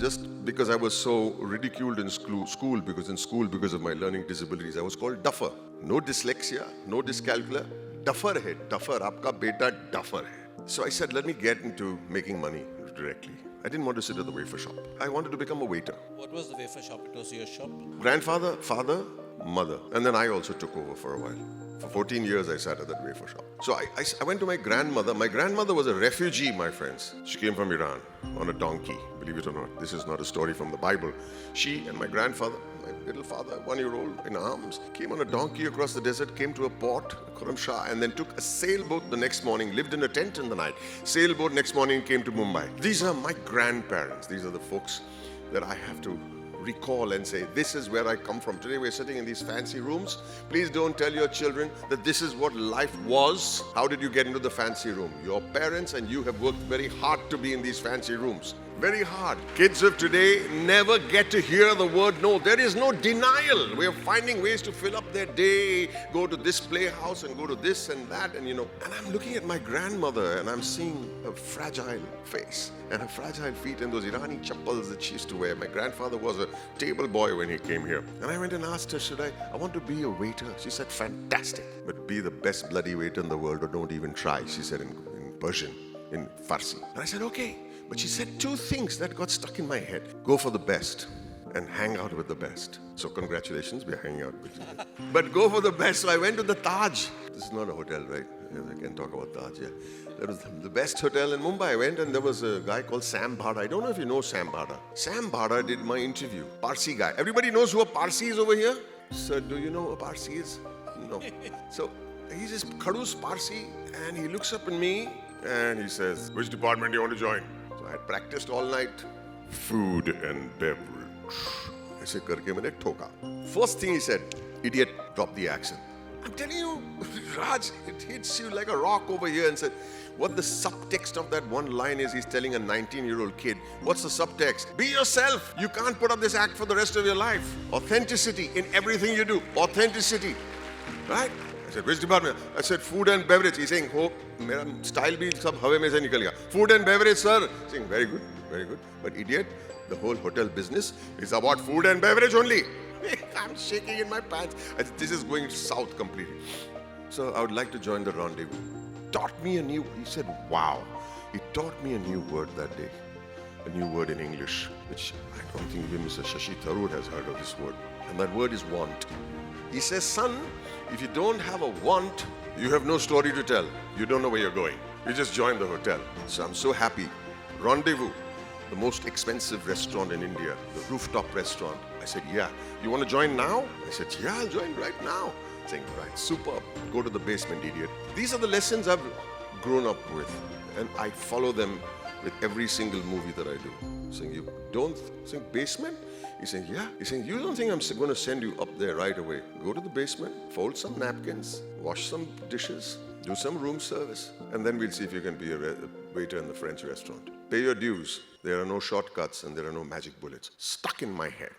just because I was so ridiculed in school because of my learning disabilities, I was called duffer. No dyslexia, no dyscalculia. Duffer hai, duffer. Aapka beta duffer hai. So I said, let me get into making money directly. I didn't want to sit at the wafer shop. I wanted to become a waiter. What was the wafer shop? It was your shop? Grandfather, father, mother. And then I also took over for a while. For 14 years, I sat at that wafer shop. So I went to my grandmother. My grandmother was a refugee, my friends. She came from Iran on a donkey. Believe it or not, this is not a story from the Bible. She and my grandfather, my little father, 1-year-old in arms, came on a donkey across the desert, came to a port, Khurramshah, and then took a sailboat the next morning, lived in a tent in the night. Sailboat next morning came to Mumbai. These are my grandparents. These are the folks that I have to recall and say, this is where I come from. Today we're sitting in these fancy rooms. Please don't tell your children that this is what life was. How did you get into the fancy room? Your parents and you have worked very hard to be in these fancy rooms. Very hard. Kids of today never get to hear the word no. There is no denial. We are finding ways to fill up their day, go to this playhouse and go to this and that, and and I'm looking at my grandmother and I'm seeing a fragile face and her fragile feet and those Irani chappals that she used to wear. My grandfather was a table boy when he came here. And I went and asked her, I want to be a waiter. She said, fantastic, but be the best bloody waiter in the world or don't even try, she said in Persian, in Farsi. And I said, okay. But she said two things that got stuck in my head. Go for the best and hang out with the best. So congratulations, we're hanging out with you. But go for the best. So I went to the Taj. This is not a hotel, right? I can talk about Taj, yeah. That was the best hotel in Mumbai. I went and there was a guy called Sam Bhada. I don't know if you know Sam Bhada. Sam Bhada did my interview. Parsi guy. Everybody knows who a Parsi is over here? Sir, do you know who a Parsi is? No. So he's this Khadus Parsi and he looks up at me and he says, which department do you want to join? So I had practiced all night. Food and beverage. ऐसे करके मैंने ठोका. First thing he said, idiot, drop the accent. I'm telling you, Raj, it hits you like a rock over here and said, what the subtext of that one line is, he's telling a 19-year-old kid, what's the subtext? Be yourself. You can't put up this act for the rest of your life. Authenticity in everything you do. Authenticity. Right? I said, which department? I said, food and beverage. He's saying, oh, मेरा style भी सब हवे में से निकल गया. Food and beverage, sir. He's saying, very good, very good. But idiot, the whole hotel business is about food and beverage only. I'm shaking in my pants. This is going south completely. So I would like to join the rendezvous. He said, wow. He taught me a new word that day. A new word in English, which I don't think even Mr. Shashi Tharoor has heard of this word. And that word is want. He says, son, if you don't have a want, you have no story to tell. You don't know where you're going. You just join the hotel. So I'm so happy. Rendezvous, the most expensive restaurant in India, the rooftop restaurant. I said, yeah. You want to join now? I said, yeah, I'll join right now. Saying, right, superb. Go to the basement, idiot. These are the lessons I've grown up with. And I follow them with every single movie that I do. Saying, you don't think basement? He's saying, yeah. He's saying, you don't think I'm going to send you up there right away. Go to the basement, fold some napkins, wash some dishes, do some room service, and then we'll see if you can be a waiter in the French restaurant. Pay your dues. There are no shortcuts and there are no magic bullets. Stuck in my head.